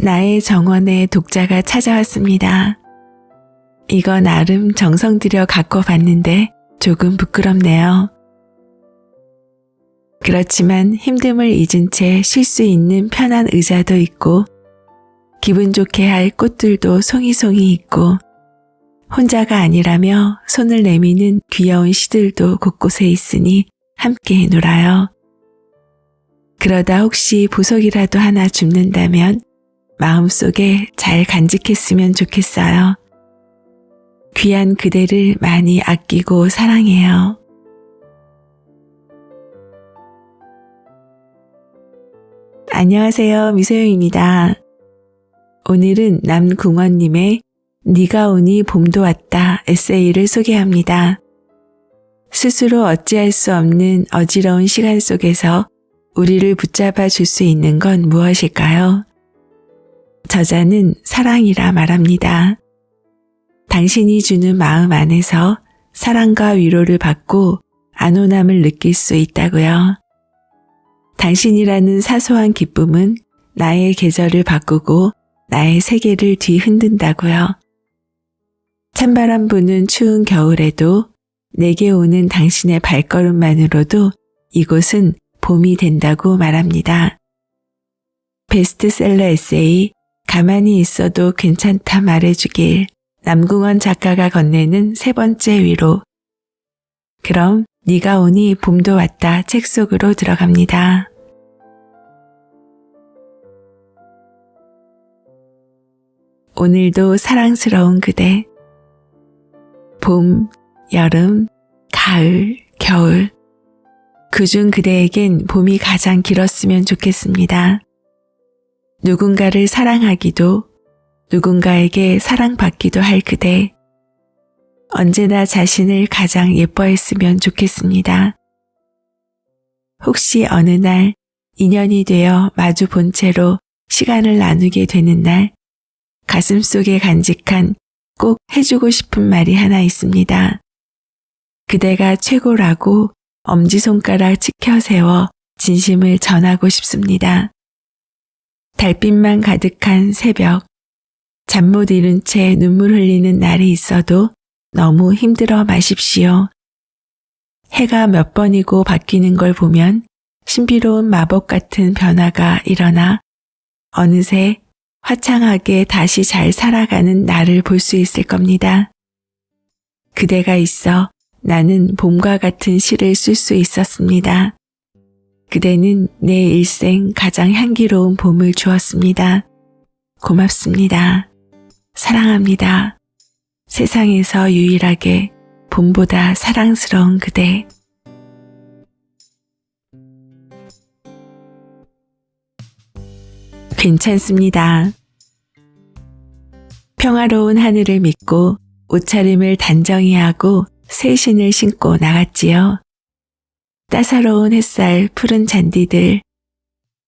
나의 정원에 독자가 찾아왔습니다. 이거 나름 정성 들여 갖고 봤는데 조금 부끄럽네요. 그렇지만 힘듦을 잊은 채 쉴 수 있는 편한 의자도 있고 기분 좋게 할 꽃들도 송이송이 있고 혼자가 아니라며 손을 내미는 귀여운 시들도 곳곳에 있으니 함께 놀아요. 그러다 혹시 보석이라도 하나 줍는다면 마음속에 잘 간직했으면 좋겠어요. 귀한 그대를 많이 아끼고 사랑해요. 안녕하세요. 미소영입니다. 오늘은 남궁원님의 네가 오니 봄도 왔다 에세이를 소개합니다. 스스로 어찌할 수 없는 어지러운 시간 속에서 우리를 붙잡아 줄 수 있는 건 무엇일까요? 저자는 사랑이라 말합니다. 당신이 주는 마음 안에서 사랑과 위로를 받고 안온함을 느낄 수 있다고요. 당신이라는 사소한 기쁨은 나의 계절을 바꾸고 나의 세계를 뒤흔든다고요. 찬바람 부는 추운 겨울에도 내게 오는 당신의 발걸음만으로도 이곳은 봄이 된다고 말합니다. 베스트셀러 에세이 가만히 있어도 괜찮다 말해주길 남궁원 작가가 건네는 세 번째 위로. 그럼 네가 오니 봄도 왔다 책 속으로 들어갑니다. 오늘도 사랑스러운 그대. 봄, 여름, 가을, 겨울. 그중 그대에겐 봄이 가장 길었으면 좋겠습니다. 누군가를 사랑하기도, 누군가에게 사랑받기도 할 그대. 언제나 자신을 가장 예뻐했으면 좋겠습니다. 혹시 어느 날 인연이 되어 마주 본 채로 시간을 나누게 되는 날, 가슴속에 간직한 꼭 해주고 싶은 말이 하나 있습니다. 그대가 최고라고 엄지손가락 치켜 세워 진심을 전하고 싶습니다. 달빛만 가득한 새벽, 잠 못 이룬 채 눈물 흘리는 날이 있어도 너무 힘들어 마십시오. 해가 몇 번이고 바뀌는 걸 보면 신비로운 마법 같은 변화가 일어나 어느새 화창하게 다시 잘 살아가는 나를 볼 수 있을 겁니다. 그대가 있어 나는 봄과 같은 시를 쓸 수 있었습니다. 그대는 내 일생 가장 향기로운 봄을 주었습니다. 고맙습니다. 사랑합니다. 세상에서 유일하게 봄보다 사랑스러운 그대. 괜찮습니다. 평화로운 하늘을 믿고 옷차림을 단정히 하고 새 신을 신고 나갔지요. 따사로운 햇살, 푸른 잔디들,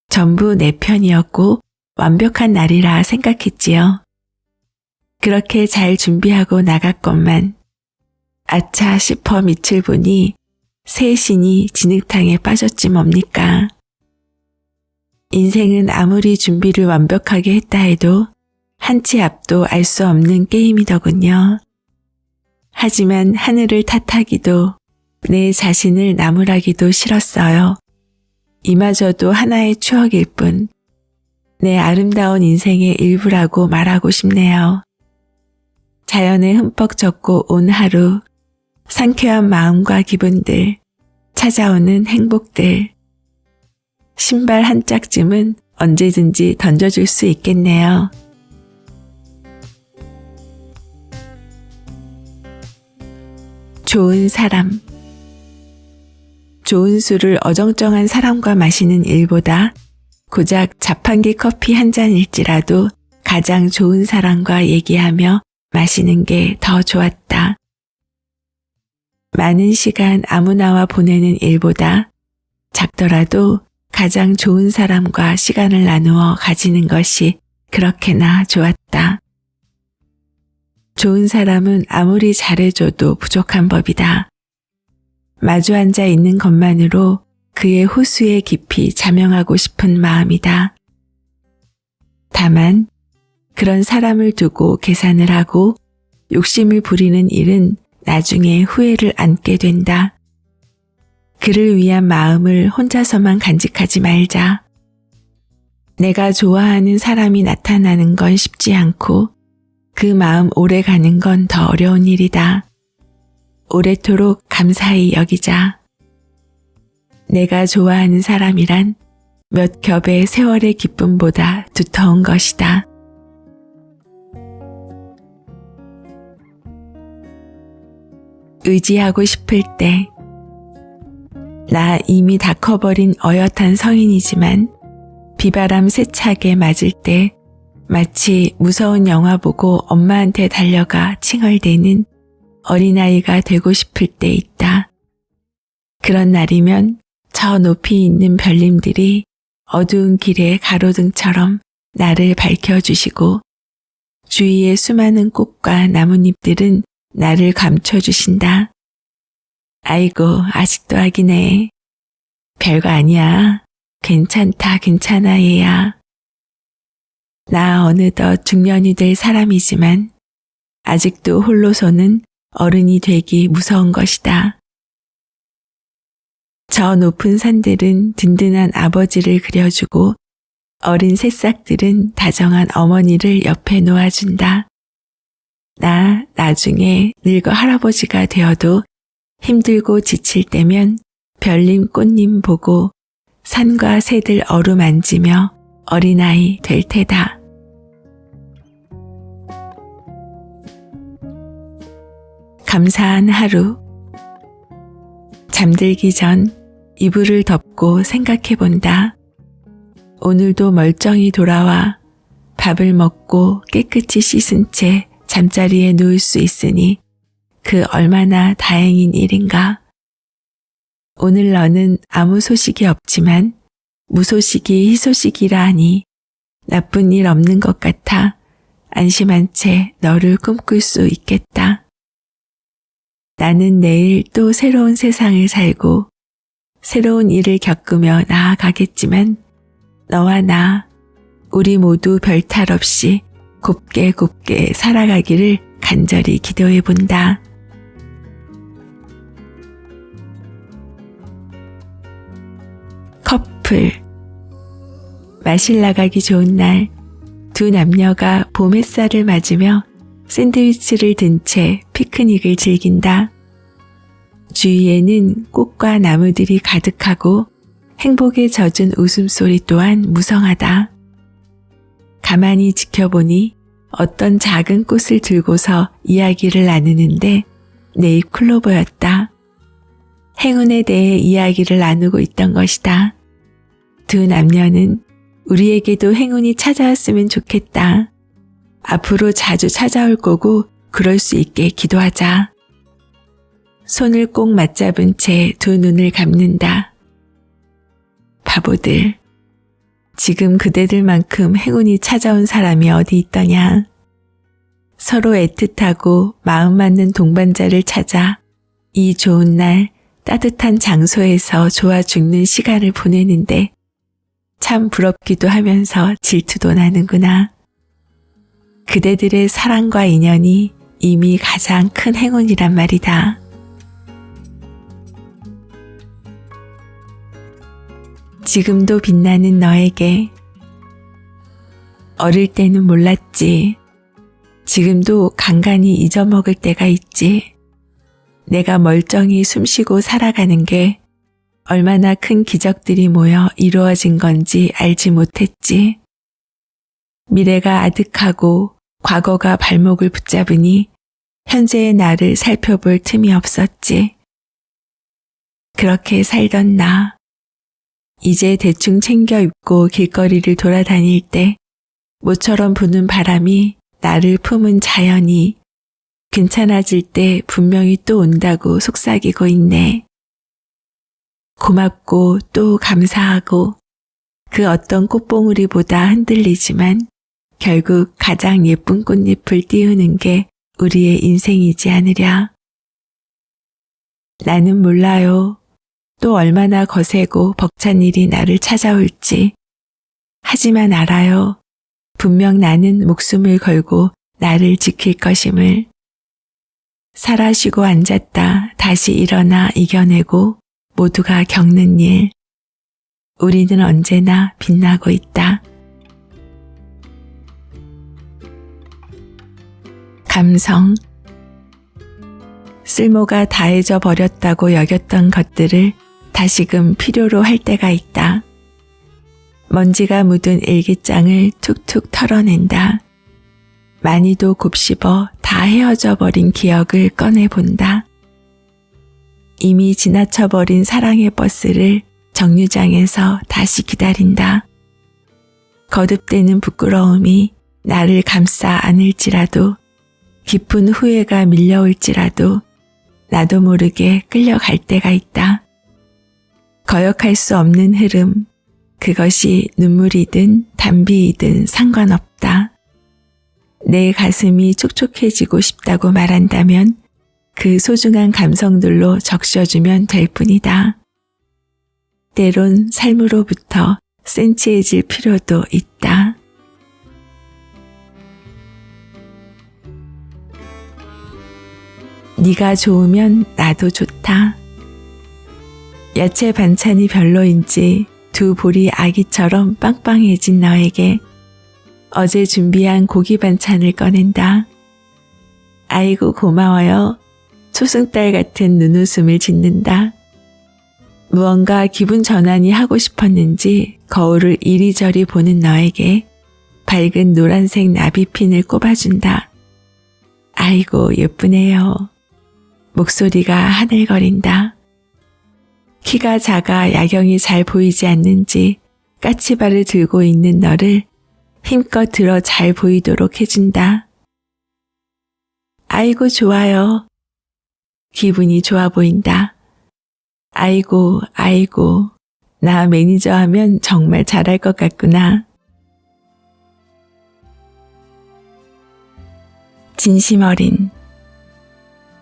전부 내 편이었고 완벽한 날이라 생각했지요. 그렇게 잘 준비하고 나갔건만 아차 싶어 밑을 보니 새 신이 진흙탕에 빠졌지 뭡니까. 인생은 아무리 준비를 완벽하게 했다 해도 한 치 앞도 알 수 없는 게임이더군요. 하지만 하늘을 탓하기도 내 자신을 나무라기도 싫었어요. 이마저도 하나의 추억일 뿐 내 아름다운 인생의 일부라고 말하고 싶네요. 자연에 흠뻑 젖고 온 하루, 상쾌한 마음과 기분들, 찾아오는 행복들. 신발 한 짝쯤은 언제든지 던져줄 수 있겠네요. 좋은 사람. 좋은 술을 어정쩡한 사람과 마시는 일보다 고작 자판기 커피 한 잔일지라도 가장 좋은 사람과 얘기하며 마시는 게 더 좋았다. 많은 시간 아무나와 보내는 일보다 작더라도 가장 좋은 사람과 시간을 나누어 가지는 것이 그렇게나 좋았다. 좋은 사람은 아무리 잘해줘도 부족한 법이다. 마주 앉아 있는 것만으로 그의 호수에 깊이 자명하고 싶은 마음이다. 다만 그런 사람을 두고 계산을 하고 욕심을 부리는 일은 나중에 후회를 안게 된다. 그를 위한 마음을 혼자서만 간직하지 말자. 내가 좋아하는 사람이 나타나는 건 쉽지 않고 그 마음 오래 가는 건 더 어려운 일이다. 오래도록 감사히 여기자. 내가 좋아하는 사람이란 몇 겹의 세월의 기쁨보다 두터운 것이다. 의지하고 싶을 때, 나 이미 다 커버린 어엿한 성인이지만 비바람 세차게 맞을 때 마치 무서운 영화 보고 엄마한테 달려가 칭얼대는 어린아이가 되고 싶을 때 있다. 그런 날이면 저 높이 있는 별님들이 어두운 길의 가로등처럼 나를 밝혀주시고 주위의 수많은 꽃과 나뭇잎들은 나를 감춰주신다. 아이고, 아직도 아기네. 별거 아니야. 괜찮다, 괜찮아, 얘야. 나 어느덧 중년이 될 사람이지만 아직도 홀로서는 어른이 되기 무서운 것이다. 저 높은 산들은 든든한 아버지를 그려주고 어린 새싹들은 다정한 어머니를 옆에 놓아준다. 나 나중에 늙어 할아버지가 되어도 힘들고 지칠 때면 별님 꽃님 보고 산과 새들 어루만지며 어린아이 될 테다. 감사한 하루. 잠들기 전 이불을 덮고 생각해 본다. 오늘도 멀쩡히 돌아와 밥을 먹고 깨끗이 씻은 채 잠자리에 누울 수 있으니 그 얼마나 다행인 일인가. 오늘 너는 아무 소식이 없지만 무소식이 희소식이라 하니 나쁜 일 없는 것 같아 안심한 채 너를 꿈꿀 수 있겠다. 나는 내일 또 새로운 세상을 살고 새로운 일을 겪으며 나아가겠지만 너와 나, 우리 모두 별 탈 없이 곱게 곱게 살아가기를 간절히 기도해 본다. 커플. 마실 나가기 좋은 날, 두 남녀가 봄 햇살을 맞으며 샌드위치를 든 채 피크닉을 즐긴다. 주위에는 꽃과 나무들이 가득하고 행복에 젖은 웃음소리 또한 무성하다. 가만히 지켜보니 어떤 작은 꽃을 들고서 이야기를 나누는데 내 입 클로 보였다. 행운에 대해 이야기를 나누고 있던 것이다. 두 남녀는 우리에게도 행운이 찾아왔으면 좋겠다. 앞으로 자주 찾아올 거고 그럴 수 있게 기도하자. 손을 꼭 맞잡은 채 두 눈을 감는다. 바보들. 지금 그대들만큼 행운이 찾아온 사람이 어디 있더냐. 서로 애틋하고 마음 맞는 동반자를 찾아 이 좋은 날 따뜻한 장소에서 좋아 죽는 시간을 보내는데 참 부럽기도 하면서 질투도 나는구나. 그대들의 사랑과 인연이 이미 가장 큰 행운이란 말이다. 지금도 빛나는 너에게. 어릴 때는 몰랐지. 지금도 간간히 잊어먹을 때가 있지. 내가 멀쩡히 숨쉬고 살아가는 게 얼마나 큰 기적들이 모여 이루어진 건지 알지 못했지. 미래가 아득하고 과거가 발목을 붙잡으니 현재의 나를 살펴볼 틈이 없었지. 그렇게 살던 나. 이제 대충 챙겨 입고 길거리를 돌아다닐 때 모처럼 부는 바람이 나를 품은 자연이 괜찮아질 때 분명히 또 온다고 속삭이고 있네. 고맙고 또 감사하고 그 어떤 꽃봉우리보다 흔들리지만 결국 가장 예쁜 꽃잎을 띄우는 게 우리의 인생이지 않으랴. 나는 몰라요. 또 얼마나 거세고 벅찬 일이 나를 찾아올지. 하지만 알아요. 분명 나는 목숨을 걸고 나를 지킬 것임을. 살아 쉬고 앉았다 다시 일어나 이겨내고 모두가 겪는 일. 우리는 언제나 빛나고 있다. 감성. 쓸모가 다해져 버렸다고 여겼던 것들을 다시금 필요로 할 때가 있다. 먼지가 묻은 일기장을 툭툭 털어낸다. 많이도 곱씹어 다 헤어져 버린 기억을 꺼내본다. 이미 지나쳐버린 사랑의 버스를 정류장에서 다시 기다린다. 거듭되는 부끄러움이 나를 감싸 안을지라도 깊은 후회가 밀려올지라도 나도 모르게 끌려갈 때가 있다. 거역할 수 없는 흐름, 그것이 눈물이든 단비이든 상관없다. 내 가슴이 촉촉해지고 싶다고 말한다면 그 소중한 감성들로 적셔주면 될 뿐이다. 때론 삶으로부터 센치해질 필요도 있다. 네가 좋으면 나도 좋다. 야채 반찬이 별로인지 두 볼이 아기처럼 빵빵해진 너에게 어제 준비한 고기 반찬을 꺼낸다. 아이고 고마워요. 초승달 같은 눈웃음을 짓는다. 무언가 기분 전환이 하고 싶었는지 거울을 이리저리 보는 너에게 밝은 노란색 나비핀을 꼽아준다. 아이고 예쁘네요. 목소리가 하늘거린다. 키가 작아 야경이 잘 보이지 않는지 까치발을 들고 있는 너를 힘껏 들어 잘 보이도록 해준다. 아이고 좋아요. 기분이 좋아 보인다. 아이고 나 매니저 하면 정말 잘할 것 같구나. 진심 어린.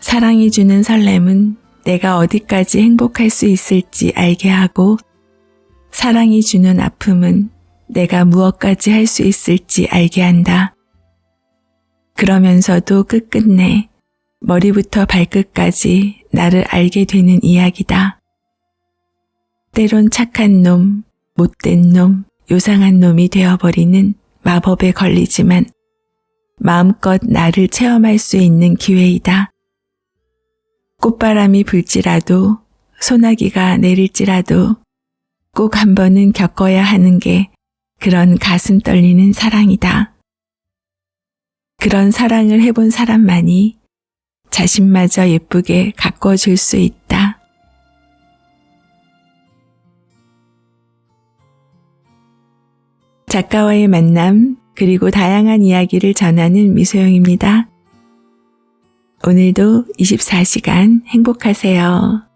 사랑이 주는 설렘은 내가 어디까지 행복할 수 있을지 알게 하고 사랑이 주는 아픔은 내가 무엇까지 할 수 있을지 알게 한다. 그러면서도 끝끝내 머리부터 발끝까지 나를 알게 되는 이야기다. 때론 착한 놈, 못된 놈, 요상한 놈이 되어버리는 마법에 걸리지만 마음껏 나를 체험할 수 있는 기회이다. 꽃바람이 불지라도 소나기가 내릴지라도 꼭 한 번은 겪어야 하는 게 그런 가슴 떨리는 사랑이다. 그런 사랑을 해본 사람만이 자신마저 예쁘게 가꿔줄 수 있다. 작가와의 만남 그리고 다양한 이야기를 전하는 미소영입니다. 오늘도 24시간 행복하세요.